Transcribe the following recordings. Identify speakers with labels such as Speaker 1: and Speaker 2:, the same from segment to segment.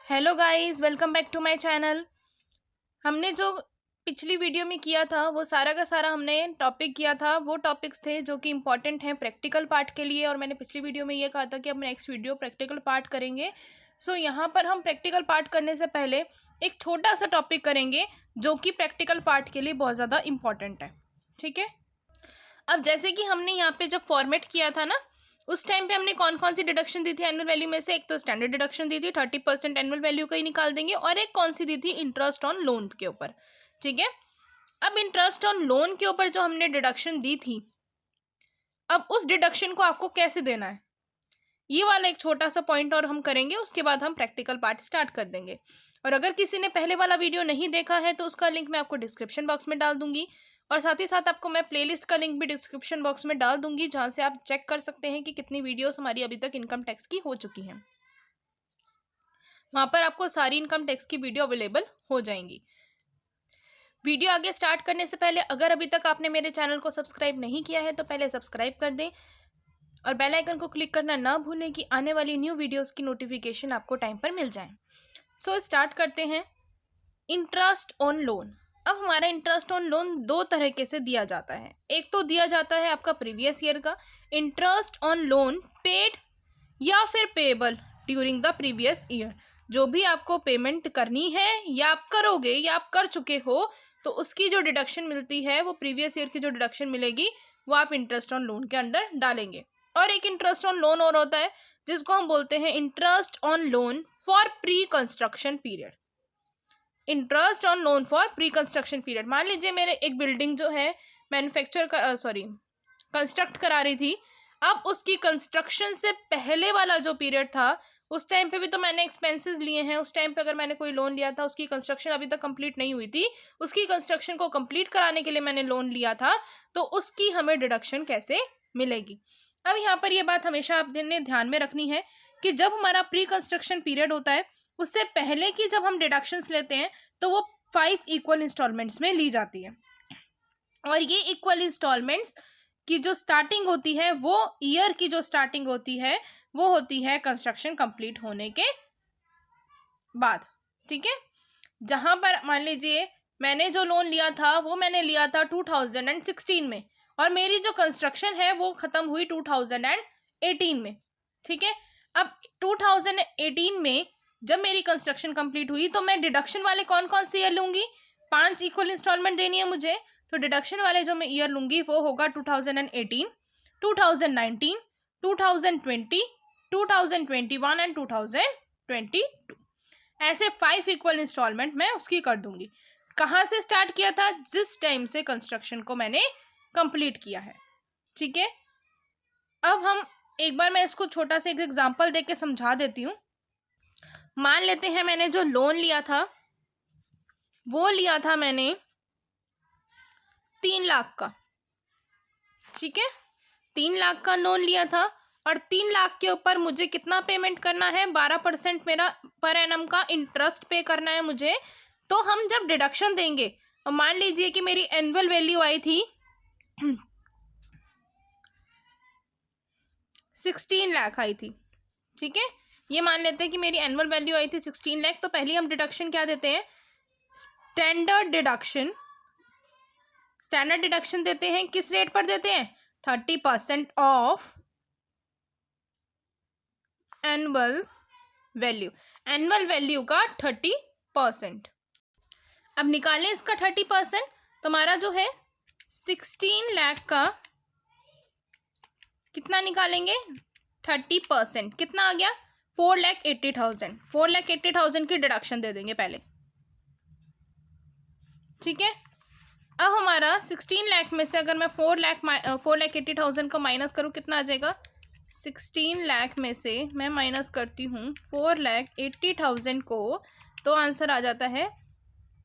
Speaker 1: Hello guys, welcome back to my channel. हमने जो पिछली वीडियो में किया था वो सारा का सारा हमने टॉपिक किया था। वो टॉपिक्स थे जो कि इम्पॉर्टेंट हैं प्रैक्टिकल पार्ट के लिए, और मैंने पिछली वीडियो में ये कहा था कि अब नेक्स्ट वीडियो प्रैक्टिकल पार्ट करेंगे। सो यहाँ पर हम प्रैक्टिकल पार्ट करने से पहले एक छोटा सा टॉपिक करेंगे जो कि प्रैक्टिकल पार्ट के लिए बहुत ज़्यादा इम्पॉर्टेंट है। ठीक है, अब जैसे कि हमने यहाँ पे जब फॉर्मेट किया था ना, उस टाइम पे हमने कौन कौन सी डिडक्शन दी थी एनुअल वैल्यू में से। एक तो स्टैंडर्ड डिडक्शन दी थी 30% एनुअल वैल्यू का ही निकाल देंगे, और एक कौन सी दी थी, इंटरेस्ट ऑन लोन के ऊपर। ठीक है, अब इंटरेस्ट ऑन लोन के ऊपर जो हमने डिडक्शन दी थी, अब उस डिडक्शन को आपको कैसे देना है, ये वाला एक छोटा सा पॉइंट और हम करेंगे। उसके बाद हम प्रैक्टिकल पार्ट स्टार्ट कर देंगे। और अगर किसी ने पहले वाला वीडियो नहीं देखा है तो उसका लिंक मैं आपको डिस्क्रिप्शन बॉक्स में डाल दूंगी, और साथ ही साथ आपको मैं प्लेलिस्ट का लिंक भी डिस्क्रिप्शन बॉक्स में डाल दूंगी, जहां से आप चेक कर सकते हैं कि कितनी वीडियोस हमारी अभी तक इनकम टैक्स की हो चुकी हैं। वहां पर आपको सारी इनकम टैक्स की वीडियो अवेलेबल हो जाएंगी। वीडियो आगे स्टार्ट करने से पहले अगर अभी तक आपने मेरे चैनल को सब्सक्राइब नहीं किया है तो पहले सब्सक्राइब कर दें, और बेल आइकन को क्लिक करना ना भूलें कि आने वाली न्यू वीडियोस की नोटिफिकेशन आपको टाइम पर मिल जाए। सो स्टार्ट करते हैं। Interest on loan. अब हमारा इंटरेस्ट ऑन लोन दो तरीके से दिया जाता है। एक तो दिया जाता है आपका प्रीवियस ईयर का इंटरेस्ट ऑन लोन पेड, या फिर payable during the previous year. जो भी आपको पेमेंट करनी है या आप करोगे या आप कर चुके हो, तो उसकी जो डिडक्शन मिलती है वो प्रीवियस ईयर की जो डिडक्शन मिलेगी वो आप इंटरेस्ट ऑन लोन के अंडर डालेंगे। और एक इंटरेस्ट ऑन लोन और होता है जिसको हम बोलते हैं interest on loan for pre construction period. Interest on loan for pre construction period. मान लीजिए मेरे एक बिल्डिंग जो है मैन्युफैक्चर का कंस्ट्रक्ट करा रही थी। अब उसकी कंस्ट्रक्शन से पहले वाला जो पीरियड था, उस टाइम पे भी तो मैंने एक्सपेंसेस लिए हैं। उस टाइम पे अगर मैंने कोई लोन लिया था, उसकी कंस्ट्रक्शन अभी तक कंप्लीट नहीं हुई थी, उसकी कंस्ट्रक्शन को कंप्लीट कराने के लिए मैंने लोन लिया था, तो उसकी हमें डिडक्शन कैसे मिलेगी। अब यहाँ पर ये बात हमेशा आपने ध्यान में रखनी है कि जब हमारा प्री कंस्ट्रक्शन पीरियड होता है, उससे पहले की जब हम डिडक्शंस लेते हैं तो वो 5 इक्वल इंस्टॉलमेंट्स में ली जाती है। और ये इक्वल इंस्टॉलमेंट्स की जो स्टार्टिंग होती है, वो ईयर की जो स्टार्टिंग होती है वो होती है कंस्ट्रक्शन कंप्लीट होने के बाद। ठीक है, जहां पर मान लीजिए मैंने जो लोन लिया था वो मैंने लिया था 2016 में, और मेरी जो कंस्ट्रक्शन है वो खत्म हुई 2018 में। ठीक है, अब 2018 में जब मेरी कंस्ट्रक्शन कंप्लीट हुई तो मैं डिडक्शन वाले कौन कौन से ईयर लूंगी, 5 इक्वल इंस्टॉलमेंट देनी है मुझे, तो डिडक्शन वाले जो मैं ईयर लूंगी वो होगा 2018, 2019, 2020, 2021 एंड 2022। ऐसे 5 इक्वल इंस्टॉलमेंट मैं उसकी कर दूंगी। कहाँ से स्टार्ट किया था, जिस टाइम से कंस्ट्रक्शन को मैंने कंप्लीट किया है। ठीक है, अब हम एक बार मैं इसको छोटा सा एक एग्जांपल दे के समझा देती हूँ। मान लेते हैं मैंने जो लोन लिया था वो लिया था मैंने 3 लाख का। ठीक है, 3 लाख का लोन लिया था, और 3 लाख के ऊपर मुझे कितना पेमेंट करना है, 12% मेरा पर एनम का इंटरेस्ट पे करना है मुझे। तो हम जब डिडक्शन देंगे, और मान लीजिए कि मेरी एनुअल वैल्यू आई थी 16 लाख आई थी। ठीक है, ये मान लेते हैं कि मेरी एनुअल वैल्यू आई थी 16 लाख। तो पहले हम डिडक्शन क्या देते हैं, स्टैंडर्ड डिडक्शन। स्टैंडर्ड डिडक्शन देते हैं, किस रेट पर देते हैं, 30% of annual value. Annual value का 30%। अब निकालें इसका 30%, तो हमारा जो है 16 लाख का कितना निकालेंगे, 30% कितना आ गया, 4,80,000। 4,80,000 की डिडक्शन दे देंगे पहले। ठीक है, अब हमारा 16 लाख में से अगर मैं 4,80,000 को माइनस करूँ, कितना आ जाएगा, 16 लाख में से मैं माइनस करती हूँ 4,80,000 को, तो आंसर आ जाता है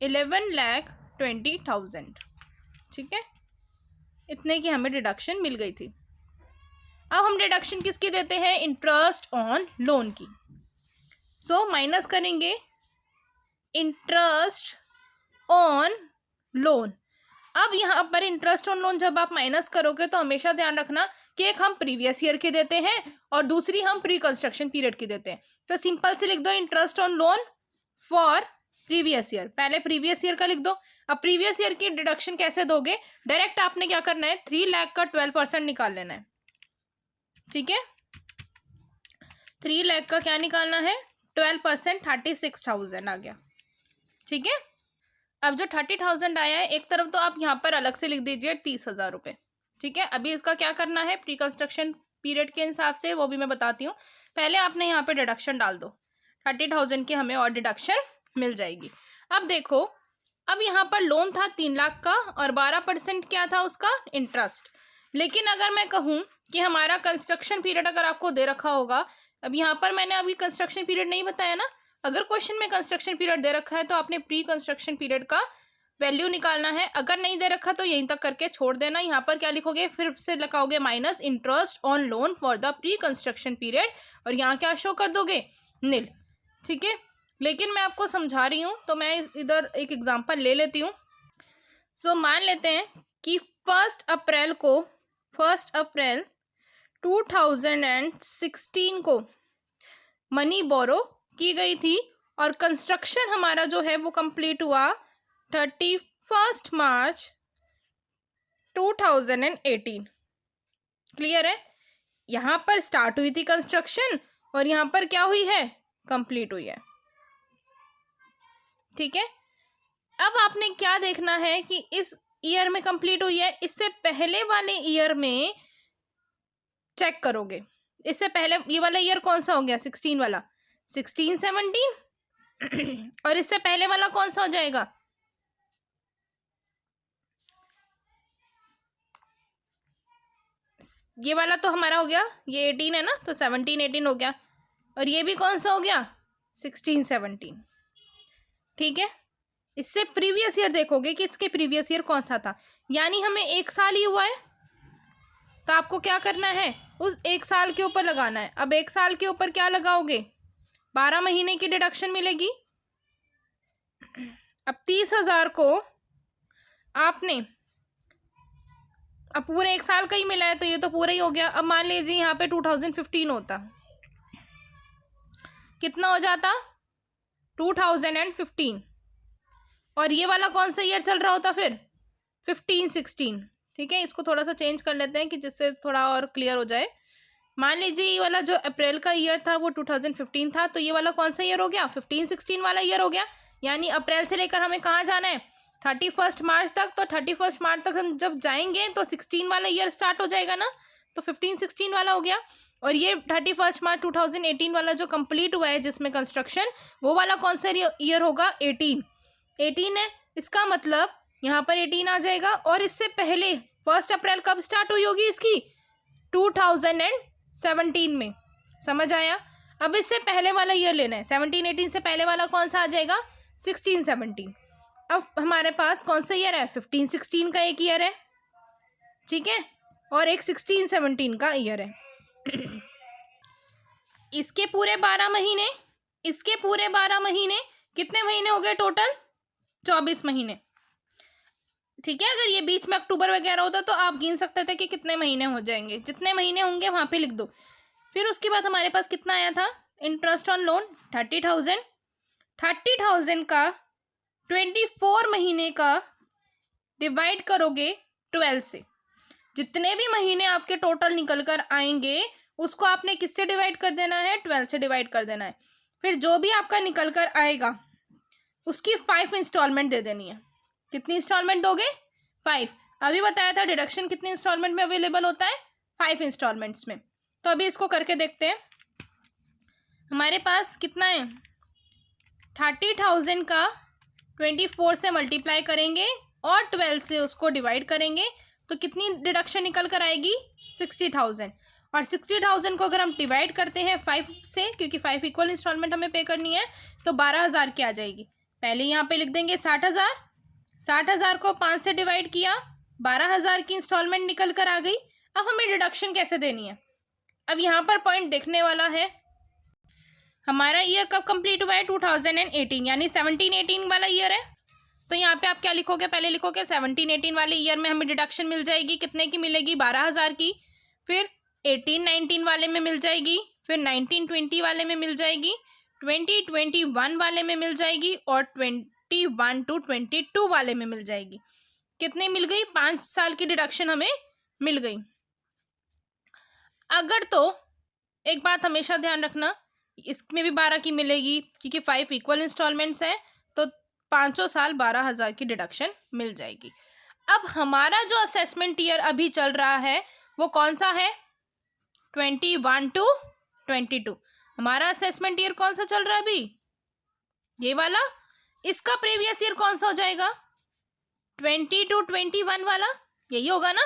Speaker 1: 11,20,000। ठीक है, इतने की हमें डिडक्शन मिल गई थी। अब हम डिडक्शन किसकी देते हैं, इंटरेस्ट ऑन लोन की। सो माइनस करेंगे इंटरेस्ट ऑन लोन। अब यहाँ पर इंटरेस्ट ऑन लोन जब आप माइनस करोगे तो हमेशा ध्यान रखना कि एक हम प्रीवियस ईयर के देते हैं और दूसरी हम प्री कंस्ट्रक्शन पीरियड की देते हैं। तो सिंपल से लिख दो interest on loan for previous year, पहले प्रीवियस ईयर का लिख दो। अब प्रीवियस ईयर की डिडक्शन कैसे दोगे, डायरेक्ट आपने क्या करना है 3 लाख का 12% निकाल लेना है। ठीक है, 3 लाख का क्या निकालना है 12%, 36,000 आ गया। ठीक है, अब जो 30,000 आया है एक तरफ तो आप यहाँ पर अलग से लिख दीजिए 30,000 रुपये। ठीक है, अभी इसका क्या करना है प्री कंस्ट्रक्शन पीरियड के हिसाब से वो भी मैं बताती हूँ। पहले आपने यहाँ पे डिडक्शन डाल दो, 30,000 की हमें और डिडक्शन मिल जाएगी। अब देखो, अब यहाँ पर लोन था 3 लाख का और 12% क्या था उसका इंटरेस्ट। लेकिन अगर मैं कहूँ कि हमारा कंस्ट्रक्शन पीरियड अगर आपको दे रखा होगा, अब यहाँ पर मैंने अभी कंस्ट्रक्शन पीरियड नहीं बताया ना, अगर क्वेश्चन में कंस्ट्रक्शन पीरियड दे रखा है तो आपने प्री कंस्ट्रक्शन पीरियड का वैल्यू निकालना है। अगर नहीं दे रखा तो यहीं तक करके छोड़ देना। यहाँ पर क्या लिखोगे, फिर से लगाओगे minus interest on loan for the pre construction period और यहाँ क्या शो कर दोगे नील। ठीक है, लेकिन मैं आपको समझा रही हूँ तो मैं इधर एक एग्जांपल ले लेती हूँ। सो मान लेते हैं कि 1 अप्रैल 2016 को मनी बोरो की गई थी और कंस्ट्रक्शन हमारा जो है वो कंप्लीट हुआ 31 मार्च 2018। क्लियर है, यहाँ पर स्टार्ट हुई थी कंस्ट्रक्शन और यहाँ पर क्या हुई है कंप्लीट हुई है। ठीक है, अब आपने क्या देखना है कि इस ईयर में कंप्लीट हुई है, इससे पहले वाले ईयर में चेक करोगे। इससे पहले ये वाला ईयर कौन सा हो गया 16 वाला, 16 17 और इससे पहले वाला कौन सा हो जाएगा, ये वाला तो हमारा हो गया, ये 18 है ना, तो 17 18 हो गया और ये भी कौन सा हो गया 16 17। ठीक है, इससे प्रीवियस ईयर देखोगे कि इसके प्रीवियस ईयर कौन सा था, यानी हमें 1 साल ही हुआ है तो आपको क्या करना है उस 1 साल के ऊपर लगाना है। अब 1 साल के ऊपर क्या लगाओगे 12 महीने की डिडक्शन मिलेगी। अब 30,000 को आपने, अब पूरे 1 साल का ही मिला है तो ये तो पूरा ही हो गया। अब मान लीजिए यहाँ पे 2015 होता, कितना हो जाता 2015 और ये वाला कौन सा ईयर चल रहा होता फिर 15 16। ठीक है, इसको थोड़ा सा चेंज कर लेते हैं कि जिससे थोड़ा और क्लियर हो जाए। मान लीजिए ये वाला जो अप्रैल का ईयर था वो 2015 था, तो ये वाला कौन सा ईयर हो गया 15 16 वाला ईयर हो गया। यानी अप्रैल से लेकर हमें कहाँ जाना है 31 मार्च तक, तो 31 मार्च तक हम जब जाएंगे तो 16 वाला ईयर स्टार्ट हो जाएगा ना, तो 15 16 वाला हो गया। और ये 31 मार्च 2018 वाला जो कंप्लीट हुआ है जिसमें कंस्ट्रक्शन, वो वाला कौन सा ईयर होगा 18 है। इसका मतलब यहाँ पर 18 आ जाएगा। और इससे पहले 1 अप्रैल कब स्टार्ट हुई होगी इसकी 2017 में। समझ आया। अब इससे पहले वाला ईयर लेना है, 17 18 से पहले वाला कौन सा आ जाएगा 16 17। अब हमारे पास कौन सा ईयर है 15 16 का एक ईयर है, ठीक है, और एक 16 17 का ईयर है। इसके पूरे 12 महीने, इसके पूरे 12 महीने कितने महीने हो गए टोटल 24 महीने। ठीक है, अगर ये बीच में अक्टूबर वगैरह होता तो आप गिन सकते थे कि कितने महीने हो जाएंगे, जितने महीने होंगे वहाँ पे लिख दो। फिर उसके बाद हमारे पास कितना आया था इंटरेस्ट ऑन लोन 30,000 का 24 महीने का डिवाइड करोगे 12 से। जितने भी महीने आपके टोटल निकल कर आएंगे उसको आपने किससे डिवाइड कर देना है 12 से डिवाइड कर देना है। फिर जो भी आपका निकल कर आएगा उसकी 5 इंस्टॉलमेंट दे देनी है। कितनी इंस्टॉलमेंट दोगे 5। अभी बताया था डिडक्शन कितनी इंस्टॉलमेंट में अवेलेबल होता है 5 इंस्टॉलमेंट्स में। तो अभी इसको करके देखते हैं। हमारे पास कितना है 30,000 का 24 से मल्टीप्लाई करेंगे और 12 से उसको डिवाइड करेंगे तो कितनी डिडक्शन निकल कर आएगी 60,000। और 60,000 को अगर हम डिवाइड करते हैं 5 से, क्योंकि 5 इक्वल इंस्टॉलमेंट हमें पे करनी है, तो 12,000 की आ जाएगी। पहले यहाँ पे लिख देंगे 60,000, 60,000 को 5 से डिवाइड किया, 12,000 की इंस्टॉलमेंट निकल कर आ गई। अब हमें डिडक्शन कैसे देनी है। अब यहाँ पर पॉइंट देखने वाला है, हमारा ईयर कब कंप्लीट हुआ है 2018, यानी 17 18 वाला ईयर है। तो यहाँ पे आप क्या लिखोगे, पहले लिखोगे 17-18 वाले ईयर में हमें डिडक्शन मिल जाएगी, कितने की मिलेगी, 12,000 की। फिर 18-19 वाले में मिल जाएगी, फिर 19-20 वाले में मिल जाएगी, 20-21 वाले में मिल जाएगी, और 21-22 वाले में मिल जाएगी। कितने मिल गई, 5 साल की डिडक्शन हमें मिल गई। अगर तो एक बात हमेशा ध्यान रखना, इसमें भी 12 की मिलेगी क्योंकि 5 इक्वल इंस्टॉलमेंट्स हैं, तो 5 साल 12,000 की डिडक्शन मिल जाएगी। अब हमारा जो असेसमेंट ईयर अभी चल रहा है वो कौन सा है, 21-22। हमारा असेसमेंट ईयर कौन सा चल रहा है अभी, ये वाला। इसका प्रीवियस ईयर कौन सा हो जाएगा, 20-21 वाला, यही होगा ना।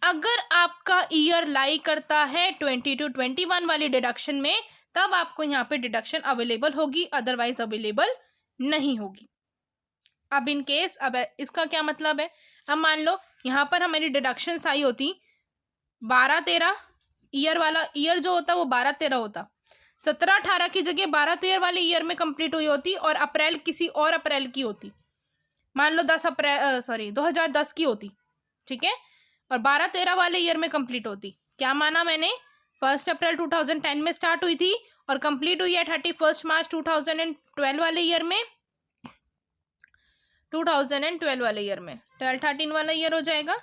Speaker 1: अगर आपका ईयर लाई करता है 20-21 वाली डिडक्शन में, तब आपको यहाँ पे डिडक्शन अवेलेबल होगी, अदरवाइज अवेलेबल नहीं होगी। अब इन केस, अब इसका क्या मतलब है, अब मान लो यहाँ पर हमारी डिडक्शन आई होती 12-13 ईयर वाला, ईयर जो होता वो 12-13 होता, 17-18 की जगह 12-13 वाले ईयर में कंप्लीट हुई होती, और अप्रैल किसी और अप्रैल की होती, मान लो 2010 की होती, ठीक है, और 12-13 वाले ईयर में कंप्लीट होती। क्या माना मैंने, 1 अप्रैल 2010 में स्टार्ट हुई थी और कंप्लीट हुई है 31 मार्च 2012 वाले ईयर में, 2012 वाले ईयर में 12-13 वाला ईयर हो जाएगा,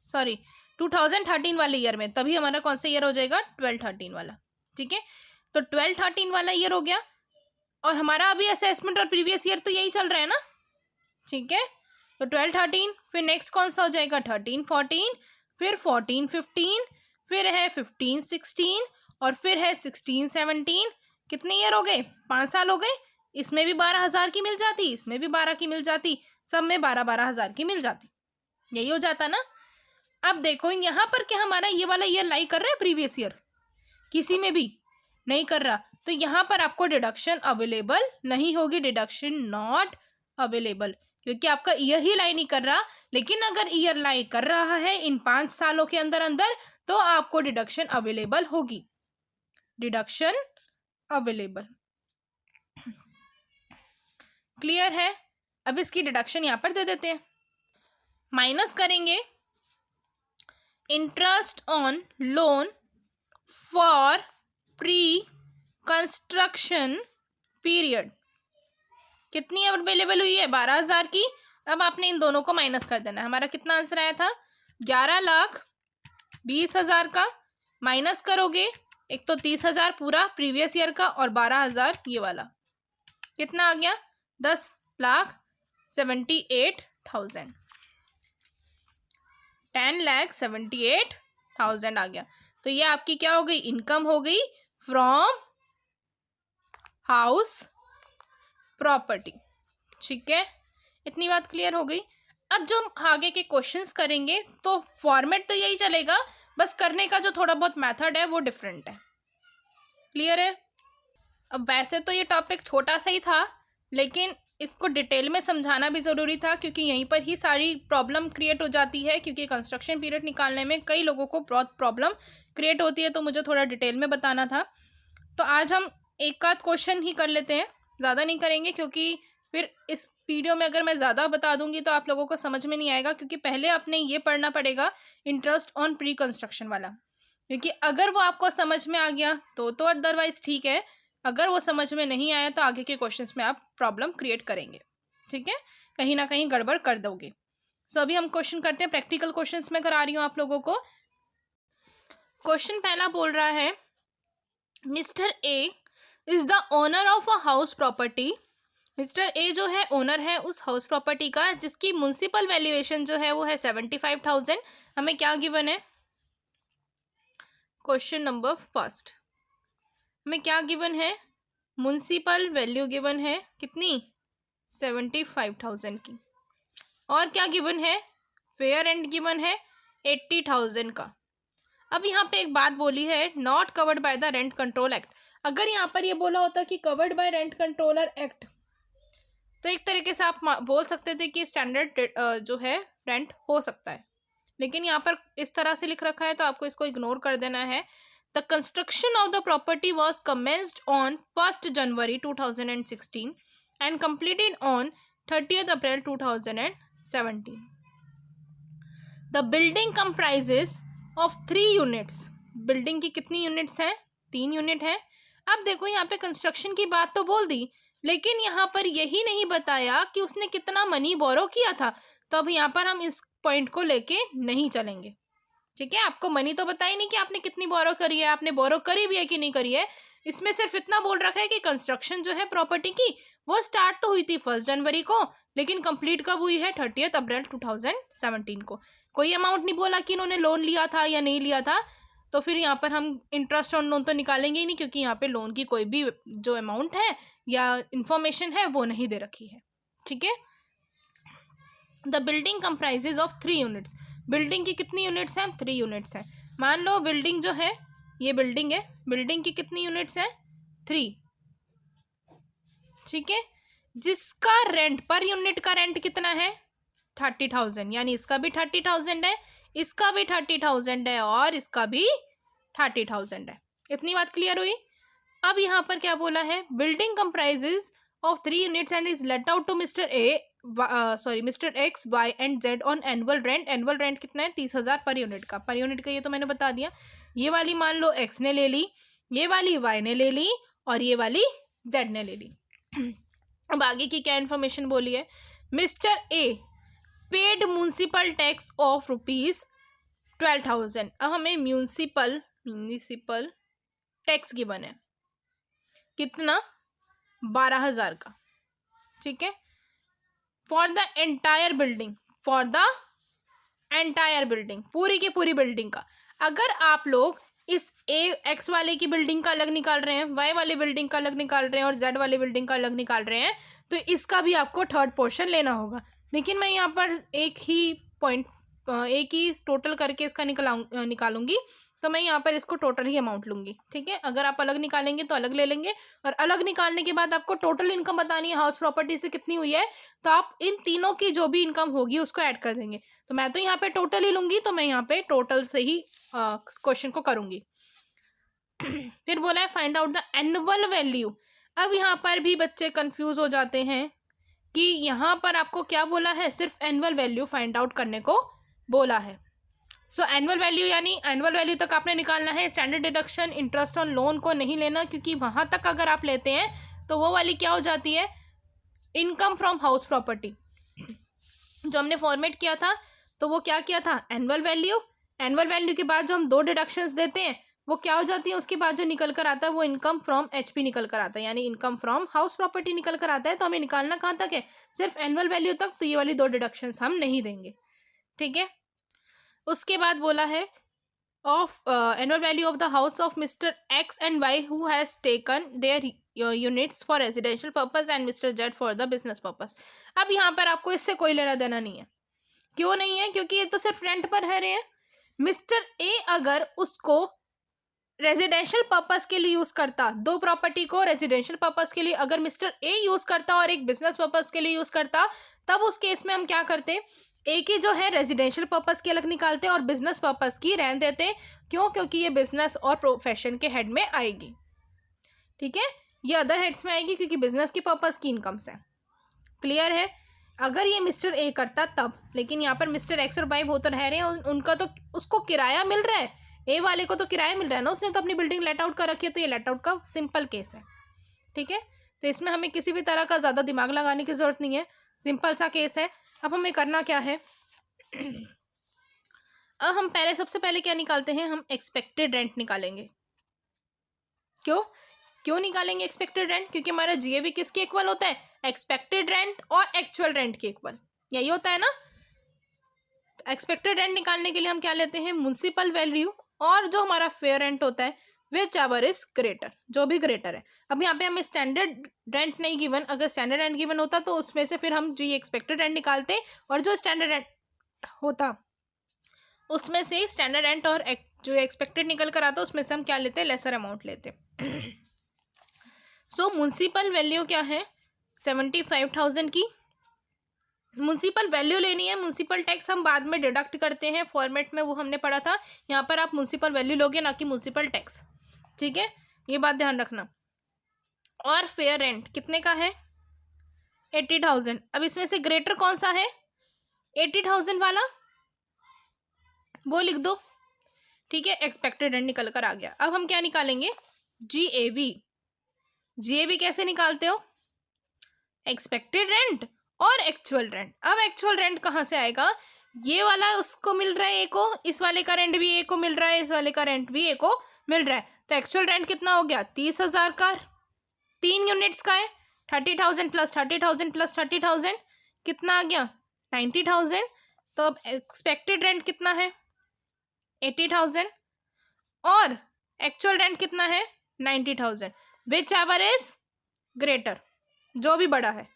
Speaker 1: सॉरी 2013 वाले ईयर में, तभी हमारा कौन सा ईयर हो जाएगा, 12-13 वाला, ठीक है। तो 12-13 वाला ईयर हो गया, और हमारा अभी असेसमेंट और प्रीवियस ईयर तो यही चल रहा है ना, ठीक है। तो 12-13, फिर नेक्स्ट कौन सा हो जाएगा, 13-14, फिर 14-15, फिर है 15-16, और फिर है 16-17। कितने ईयर हो गए, 5 साल हो गए। इसमें भी 12,000 की मिल जाती, इसमें भी 12 की मिल जाती, सब में 12,000 की मिल जाती, यही हो जाता ना। अब देखो यहाँ पर क्या हमारा ये वाला ईयर लाई कर रहा है प्रीवियस ईयर, किसी में भी नहीं कर रहा, तो यहाँ पर आपको डिडक्शन अवेलेबल नहीं होगी, डिडक्शन नॉट अवेलेबल, क्योंकि आपका ईयर ही लाई नहीं कर रहा। लेकिन अगर ईयर लाई कर रहा है इन 5 सालों के अंदर अंदर, तो आपको डिडक्शन अवेलेबल होगी, डिडक्शन अवेलेबल। क्लियर है। अब इसकी डिडक्शन यहां पर दे देते हैं, माइनस करेंगे interest on loan for pre construction period. कितनी अवेलेबल हुई है, 12,000 की। अब आपने इन दोनों को माइनस कर देना है। हमारा कितना आंसर आया था, 11,20,000 का माइनस करोगे, एक तो 30,000 पूरा प्रीवियस ईयर का, और 12,000 ये वाला, कितना आ गया, 10,78,000, 10,78,000 आ गया। तो ये आपकी क्या हो गई, इनकम हो गई फ्रॉम हाउस प्रॉपर्टी, ठीक है। इतनी बात क्लियर हो गई। अब जो हम आगे के क्वेश्चंस करेंगे तो फॉर्मेट तो यही चलेगा, बस करने का जो थोड़ा बहुत मेथड है वो डिफरेंट है। क्लियर है। अब वैसे तो ये टॉपिक छोटा सा ही था, लेकिन इसको डिटेल में समझाना भी ज़रूरी था, क्योंकि यहीं पर ही सारी प्रॉब्लम क्रिएट हो जाती है, क्योंकि कंस्ट्रक्शन पीरियड निकालने में कई लोगों को बहुत प्रॉब्लम क्रिएट होती है, तो मुझे थोड़ा डिटेल में बताना था। तो आज हम एक आध क्वेश्चन ही कर लेते हैं, ज़्यादा नहीं करेंगे, क्योंकि फिर इस वीडियो में अगर मैं ज़्यादा बता दूंगी तो आप लोगों को समझ में नहीं आएगा, क्योंकि पहले आपने ये पढ़ना पड़ेगा इंटरेस्ट ऑन प्री कंस्ट्रक्शन वाला, क्योंकि अगर वो आपको समझ में आ गया तो अदरवाइज ठीक है, अगर वो समझ में नहीं आया तो आगे के क्वेश्चंस में आप प्रॉब्लम क्रिएट करेंगे, ठीक है, कहीं ना कहीं गड़बड़ कर दोगे। सो अभी हम क्वेश्चन करते हैं, प्रैक्टिकल क्वेश्चंस में करा रही हूँ आप लोगों को। क्वेश्चन पहला बोल रहा है, mister A is the owner of a house property. Mister A जो है ओनर है उस हाउस प्रॉपर्टी का, जिसकी म्युनिसिपल वैल्यूएशन जो है वो है 75,000। हमें क्या गिवन है, क्वेश्चन नंबर फर्स्ट, हमें क्या गिवन है, म्युनिसिपल वैल्यू गिवन है कितनी, 75,000 की, और क्या गिवन है, फेयर रेंट गिवन है 80,000 का। अब यहाँ पे एक बात बोली है, not covered by the rent control act. अगर यहाँ पर ये बोला होता कि covered by rent controller act, तो एक तरीके से आप बोल सकते थे कि स्टैंडर्ड जो है रेंट हो सकता है, लेकिन यहाँ पर इस तरह से लिख रखा है तो आपको इसको इग्नोर कर देना है। The construction of the property was commenced on 1 January 2016 and completed on 30th April 2017। The building comprises of 3 units. Building की कितनी यूनिट्स हैं? 3 यूनिट है। अब देखो यहाँ पे कंस्ट्रक्शन की बात तो बोल दी, लेकिन यहाँ पर यही नहीं बताया कि उसने कितना मनी बोरो किया था। तो अब यहाँ पर हम इस पॉइंट को लेके नहीं चलेंगे, ठीक है। आपको मनी तो बताया नहीं कि आपने कितनी बोरो करी है, आपने बोरो करी भी है कि नहीं करी है। इसमें सिर्फ इतना बोल रखा है कि कंस्ट्रक्शन जो है प्रॉपर्टी की वो स्टार्ट तो हुई थी 1 जनवरी को, लेकिन कंप्लीट कब हुई है? 30 अप्रैल 2017 को। कोई अमाउंट नहीं बोला कि इन्होंने लोन लिया था या नहीं लिया था। तो फिर यहाँ पर हम इंटरेस्ट ऑन लोन तो निकालेंगे ही नहीं, क्योंकि यहाँ पे लोन की कोई भी जो अमाउंट है या इंफॉर्मेशन है वो नहीं दे रखी है, ठीक है। The building comprises of 3 units. Building की कितनी यूनिट्स हैं? 3 यूनिट्स हैं। मान लो बिल्डिंग जो है, ये बिल्डिंग है, बिल्डिंग की कितनी यूनिट्स हैं? 3, ठीक है। जिसका रेंट पर यूनिट का रेंट कितना है? 30,000। यानी इसका भी 30,000 है, इसका भी 30,000 है और इसका भी 30,000 है। इतनी बात क्लियर हुई। अब यहाँ पर क्या बोला है? Building comprises of 3 units and is let out to mister X Y and Z on annual rent. Annual rent कितना है? 30,000 पर यूनिट का। पर यूनिट का ये तो मैंने बता दिया। ये वाली मान लो एक्स ने ले ली, ये वाली वाई ने ले ली और ये वाली जेड ने ले ली। अब आगे की क्या इन्फॉर्मेशन बोली है? Mister A paid municipal tax of ₹12,000। अब हमें म्यूनसिपल टैक्स गिवन है कितना? 12,000 का, ठीक है। फॉर द एंटायर बिल्डिंग, पूरी की पूरी बिल्डिंग का। अगर आप लोग इस एक्स वाले की बिल्डिंग का अलग निकाल रहे हैं, वाई वाले बिल्डिंग का अलग निकाल रहे हैं और जेड वाले बिल्डिंग का अलग निकाल रहे हैं, तो इसका भी आपको थर्ड पोर्शन लेना होगा। लेकिन मैं यहाँ पर एक ही टोटल करके इसका निकालूंगी, तो मैं यहाँ पर इसको टोटल ही अमाउंट लूंगी, ठीक है। अगर आप अलग निकालेंगे तो अलग ले लेंगे, और अलग निकालने के बाद आपको टोटल इनकम बतानी है हाउस प्रॉपर्टी से कितनी हुई है, तो आप इन तीनों की जो भी इनकम होगी उसको ऐड कर देंगे। तो मैं तो यहाँ पे टोटल ही लूंगी, तो मैं यहाँ पे टोटल से ही क्वेश्चन को करूंगी। फिर बोला है find out the annual value. अब यहाँ पर भी बच्चे कंफ्यूज हो जाते हैं कि यहाँ पर आपको क्या बोला है? सिर्फ एनुअल वैल्यू फाइंड आउट करने को बोला है। सो एनुअल वैल्यू यानी एनुअल वैल्यू तक आपने निकालना है। Standard deduction interest on loan को नहीं लेना, क्योंकि वहां तक अगर आप लेते हैं तो वो वाली क्या हो जाती है? Income from house property. जो हमने फॉर्मेट किया था तो वो क्या किया था? Annual value. एनुअल वैल्यू के बाद जो हम 2 डिडक्शंस देते हैं वो क्या हो जाती है? उसके बाद जो निकल कर आता है वो इनकम फ्रॉम एचपी निकल कर आता है, यानी इनकम फ्रॉम हाउस प्रॉपर्टी निकल कर आता है। तो हमें निकालना कहाँ तक है? सिर्फ एनुअल वैल्यू तक। तो ये वाली 2 डिडक्शंस हम नहीं देंगे, ठीक है। उसके बाद बोला है of annual value of the house of mister X and Y who has taken their units for residential purpose and mister Z for the business purpose. अब यहाँ पर आपको इससे कोई लेना देना नहीं है। क्यों नहीं है? क्योंकि ये तो सिर्फ रेंट पर रह रहे हैं। मिस्टर ए अगर उसको रेजिडेंशियल पर्पस के लिए यूज करता, 2 प्रॉपर्टी को रेजिडेंशियल पर्पस के लिए अगर मिस्टर ए यूज करता और एक बिजनेस पर्पस के लिए यूज करता, तब उस केस में हम क्या करते? ए की जो है रेजिडेंशियल पर्पस की अलग निकालते और बिजनेस पर्पस की रहने देते। क्यों? क्योंकि ये बिजनेस और प्रोफेशन के हेड में आएगी, ठीक है। ये अदर हेड्स में आएगी क्योंकि बिजनेस की पर्पस की इनकम्स है। क्लियर है? अगर ये मिस्टर ए करता तब, लेकिन यहाँ पर मिस्टर एक्स और वाई वो तो रह रहे हैं, उनका तो उसको किराया मिल रहा है। ए वाले को तो किराया मिल रहा है ना, उसने तो अपनी बिल्डिंग लेट आउट कर रखी है। तो ये लेट आउट का सिंपल केस है, ठीक है। तो इसमें हमें किसी भी तरह का ज़्यादा दिमाग लगाने की जरूरत नहीं है, सिंपल सा केस है। अब हमें करना क्या है? अब हम सबसे पहले क्या निकालते हैं? हम एक्सपेक्टेड रेंट निकालेंगे। क्यों निकालेंगे एक्सपेक्टेड रेंट? क्योंकि हमारा जीएबी किसके इक्वल होता है? एक्सपेक्टेड रेंट और एक्चुअल रेंट के इक्वल, यही होता है ना। एक्सपेक्टेड रेंट निकालने के लिए हम क्या लेते हैं? म्युनिसिपल वैल्यू और जो हमारा फेयर रेंट होता है विच एवर इज ग्रेटर, जो भी ग्रेटर है। अब यहाँ पे हमें स्टैंडर्ड रेंट नहीं गिवन, अगर स्टैंडर्ड रेंट गिवन होता तो उसमें से फिर हम जो ये एक्सपेक्टेड रेंट निकालते और जो स्टैंडर्ड रेंट होता उसमें से स्टैंडर्ड रेंट और जो एक्सपेक्टेड निकल कर आता उसमें से हम क्या लेते? लेसर अमाउंट लेते। सो म्युनिसिपल वैल्यू क्या है? 75,000 की म्युनिसिपल वैल्यू लेनी है। म्युनिसिपल टैक्स हम बाद में डिडक्ट करते हैं फॉर्मेट में, वो हमने पढ़ा था। यहाँ पर आप म्युनिसिपल वैल्यू लोगे, ना कि म्युनिसिपल टैक्स, ठीक है। ये बात ध्यान रखना। और फेयर रेंट कितने का है? 80,000। अब इसमें से ग्रेटर कौन सा है? 80,000 वाला, वो लिख दो। ठीक है, एक्सपेक्टेड रेंट निकल कर आ गया। अब हम क्या निकालेंगे? GAV। GAV कैसे निकालते हो? एक्सपेक्टेड रेंट और एक्चुअल रेंट। अब एक्चुअल रेंट कहाँ से आएगा? ये वाला उसको मिल रहा है ए को, इस वाले का रेंट भी ए को मिल रहा है, इस वाले का रेंट भी ए को मिल रहा है। तो एक्चुअल रेंट कितना हो गया? 30,000 का, 3 यूनिट्स का है। 30,000 प्लस 30,000 प्लस 30,000 कितना आ गया? 90,000। तो अब एक्सपेक्टेड रेंट कितना है? 80,000 और एक्चुअल रेंट कितना है? 90,000। Which ever is greater? जो भी बड़ा है।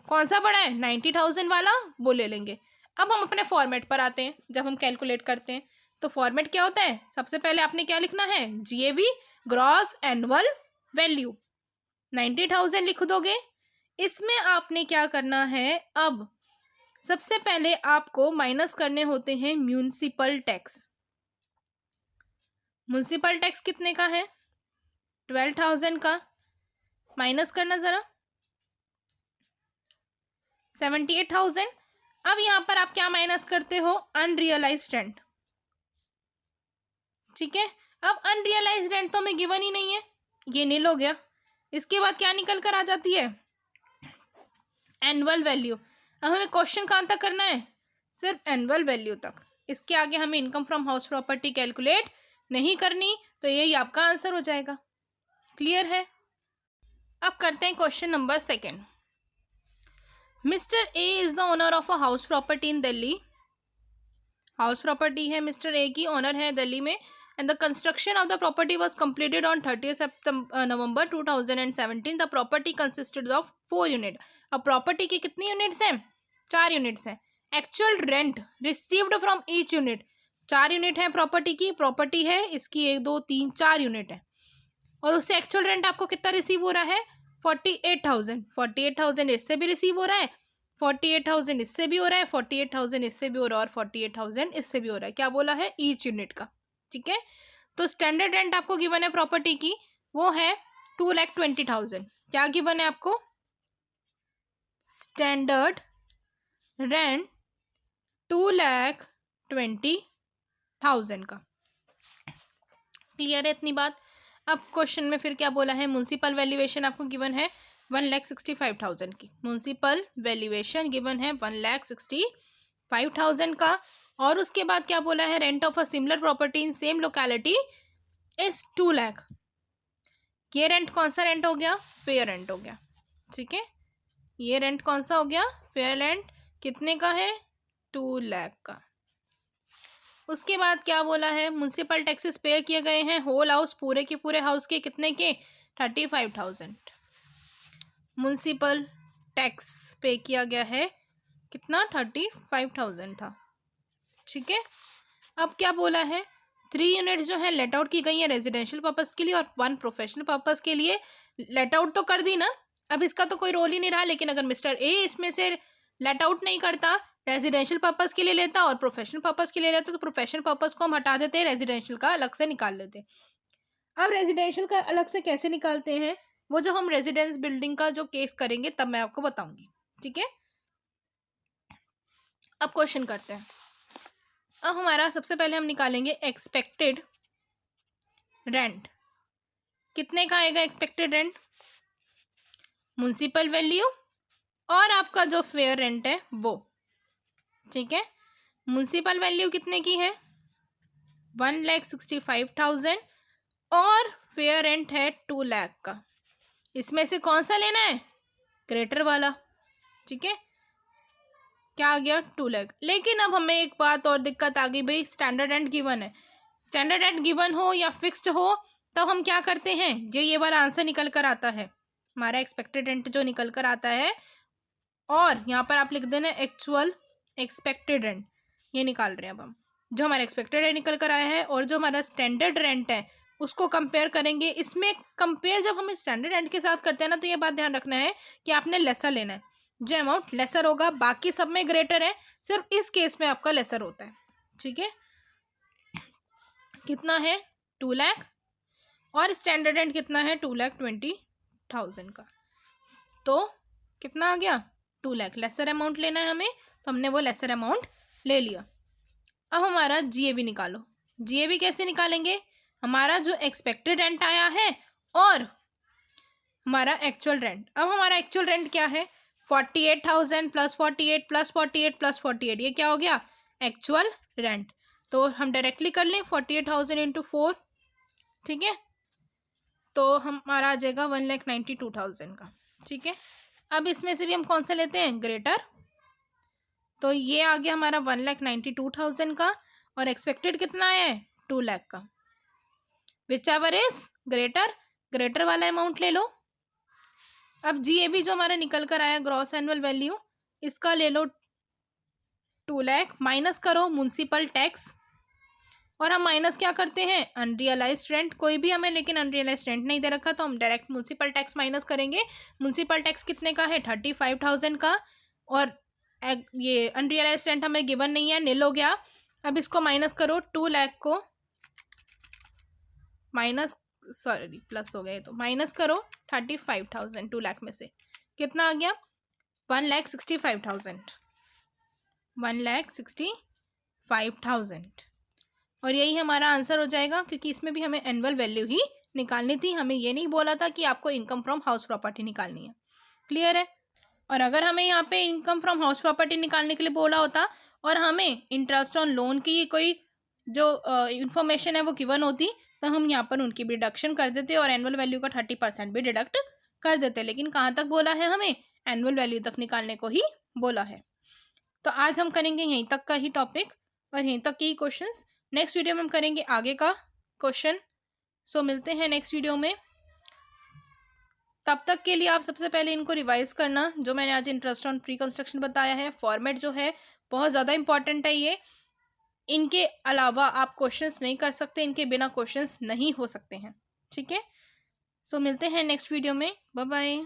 Speaker 1: कौन सा बड़ा है? 90,000 वाला, वो ले लेंगे। अब हम अपने फॉर्मेट पर आते हैं। जब हम कैलकुलेट करते हैं तो फॉर्मेट क्या होता है? सबसे पहले आपने क्या लिखना है? GAV, gross annual value. 90,000 लिख दोगे। इसमें आपने क्या करना है? अब सबसे पहले आपको माइनस करने होते हैं म्यूनिसिपल टैक्स। म्यूनिसिपल टैक्स कितने का है? 12,000 का। माइनस करना जरा, 78,000। अब यहां पर आप क्या माइनस करते हो? Unrealised rent. ठीक है, अब अनरियलाइज्ड रेंट तो हमें गिवन ही नहीं है, ये नील हो गया। इसके बाद क्या निकल कर आ जाती है? Annual value. अब हमें क्वेश्चन कहाँ तक करना है? सिर्फ एनुअल वैल्यू तक। इसके आगे हमें income from house property calculate नहीं करनी, तो यही आपका आंसर हो जाएगा। क्लियर है? अब करते हैं question number 2। Mister A is the owner of a house property in Delhi. House property है, मिस्टर ए की, ओनर है दिल्ली में। And the construction of the property was completed on 30th November 2017। The property consisted of 4 unit. अब property की कितनी units हैं? 4 units हैं। Actual rent received from each unit, 4 unit है प्रॉपर्टी की, प्रॉपर्टी है इसकी 1 2 3 4 यूनिट है, और उससे एक्चुअल रेंट आपको कितना रिसीव हो रहा है? 48,000। 48,000 इससे भी रिसीव हो रहा है, 48,000 इससे भी हो रहा है, 48,000 इससे भी हो रहा है, और 48,000 इससे भी हो रहा है। क्या बोला है? ईच यूनिट का। ठीक है, तो स्टैंडर्ड रेंट आपको गिवन है प्रॉपर्टी की, वो है 2,20,000। क्या गिवन है आपको? स्टैंडर्ड रेंट 2,20,000 का। क्लियर है इतनी बात? अब क्वेश्चन में फिर क्या बोला है? म्युनिसिपल वैल्यूएशन आपको गिवन है 1,65,000 की। म्युनिसिपल वैल्यूएशन गिवन है 1,65,000 का। और उसके बाद क्या बोला है? Rent of a similar property in same locality is 2 lakh. ये रेंट कौन सा रेंट हो गया? फेयर रेंट हो गया। ठीक है, ये रेंट कौन सा हो गया? Fair rent. कितने का है? 2 लाख का। उसके बाद क्या बोला है? म्युनिसिपल टैक्सेस पे किए गए हैं होल हाउस, पूरे के पूरे हाउस के, कितने के? 35,000 म्युनिसिपल टैक्स पे किया गया है। कितना? 35,000 था। ठीक है, अब क्या बोला है? 3 यूनिट जो है लेट आउट की गई है रेजिडेंशियल पर्पस के लिए और 1 प्रोफेशनल पर्पस के लिए। लेट आउट तो कर दी ना, अब इसका तो कोई रोल ही नहीं रहा। लेकिन अगर मिस्टर ए इसमें से लेट आउट नहीं करता, रेजिडेंशियल पर्पस के लिए लेता और प्रोफेशनल पर्पस के लिए लेता, तो प्रोफेशनल पर्पस को हम हटा देते, रेजिडेंशियल का अलग से निकाल लेते। अब रेजिडेंशियल का अलग से कैसे निकालते हैं, वो जो हम रेजिडेंस बिल्डिंग का जो केस करेंगे तब मैं आपको बताऊंगी। ठीक है, अब क्वेश्चन करते हैं। अब हमारा सबसे पहले हम निकालेंगे एक्सपेक्टेड रेंट। कितने का आएगा एक्सपेक्टेड रेंट? म्युनिसिपल वैल्यू और आपका जो फेयर रेंट है वो। ठीक है, म्युनिसिपल वैल्यू कितने की है? 1,65,000 और फेयर रेंट है 2 लाख का। इसमें से कौन सा लेना है? ग्रेटर वाला। ठीक है, क्या आ गया? 2 लाख। लेकिन अब हमें एक बात और दिक्कत आ गई भाई, स्टैंडर्ड रेंट गिवन है। स्टैंडर्ड रेंट गिवन हो या फिक्स्ड हो, तब हम क्या करते हैं? जो ये वाला आंसर निकल कर आता है, हमारा एक्सपेक्टेड रेंट जो निकल कर आता है, और यहाँ पर आप लिख देना एक्चुअल एक्सपेक्टेड रेंट, ये निकाल रहे हैं अब हम। जो हमारा एक्सपेक्टेड रेंट निकल कर आया है और जो हमारा स्टैंडर्ड रेंट है उसको कंपेयर करेंगे। इसमें कंपेयर जब हम स्टैंडर्ड रेंट के साथ करते हैं ना, तो ये बात ध्यान रखना है कि आपने लेसर लेना है। जो अमाउंट लेसर होगा, बाकी सब में ग्रेटर है, सिर्फ इस केस में आपका लेसर होता है। ठीक है, कितना है? 2 लाख, और स्टैंडर्ड रेंट कितना है? 2,20,000 का। तो कितना आ गया 2 लाख। लेसर अमाउंट लेना है हमें तो हमने वो लेसर अमाउंट ले लिया। अब हमारा GAB निकालो। GAB कैसे निकालेंगे, हमारा जो एक्सपेक्टेड रेंट आया है और हमारा एक्चुअल रेंट। अब हमारा एक्चुअल रेंट क्या है 48,000 प्लस 48 प्लस 48 प्लस 48, ये क्या हो गया एक्चुअल रेंट। तो हम डायरेक्टली कर लें 48,000 इंटू 4, ठीक है, तो हमारा आ जाएगा 1,92,000 का, ठीक है। अब इसमें से भी हम कौन सा लेते हैं ग्रेटर, तो ये आ गया हमारा 1,92,000 का और एक्सपेक्टेड कितना है 2 लाख का। Which ever is greater, greater वाला अमाउंट ले लो। अब GAB जो हमारा निकल कर आया ग्रॉस एनुअल वैल्यू, इसका ले लो 2 लाख, माइनस करो म्युनिसिपल टैक्स, और हम माइनस क्या करते हैं अनरियलाइज्ड रेंट, कोई भी हमें लेकिन अनरियलाइज्ड रेंट नहीं दे रखा तो हम डायरेक्ट म्युनिसिपल टैक्स माइनस करेंगे। म्युनिसिपल टैक्स कितने का है 35,000 का, और ये अनरियलाइज्ड रेंट हमें गिवन नहीं है, नील हो गया। अब इसको माइनस करो 2 लाख को माइनस, सॉरी प्लस हो गए, तो माइनस करो 35,000 2 लाख में से कितना आ गया 1,65,000, 1,65,000, और यही हमारा आंसर हो जाएगा, क्योंकि इसमें भी हमें एनुअल वैल्यू ही निकालनी थी, हमें ये नहीं बोला था कि आपको इनकम फ्रॉम हाउस प्रॉपर्टी निकालनी है। क्लियर है। और अगर हमें यहाँ पे इनकम फ्रॉम हाउस प्रॉपर्टी निकालने के लिए बोला होता और हमें इंटरेस्ट ऑन लोन की कोई जो इंफॉर्मेशन है वो गिवन होती, तो हम यहाँ पर उनकी भी डिडक्शन कर देते और एनुअल वैल्यू का 30% भी डिडक्ट कर देते। लेकिन कहाँ तक बोला है, हमें एनुअल वैल्यू तक निकालने को ही बोला है। तो आज हम करेंगे यहीं तक का ही टॉपिक और यहीं तक के ही क्वेश्चंस। नेक्स्ट वीडियो में हम करेंगे आगे का क्वेश्चन। सो मिलते हैं नेक्स्ट वीडियो में। तब तक के लिए आप सबसे पहले इनको रिवाइज करना, जो मैंने आज इंटरेस्ट ऑन प्री कंस्ट्रक्शन बताया है। फॉर्मेट जो है बहुत ज़्यादा इंपॉर्टेंट है ये, इनके अलावा आप क्वेश्चंस नहीं कर सकते, इनके बिना क्वेश्चंस नहीं हो सकते हैं, ठीक है। सो मिलते हैं नेक्स्ट वीडियो में, बाय बाय।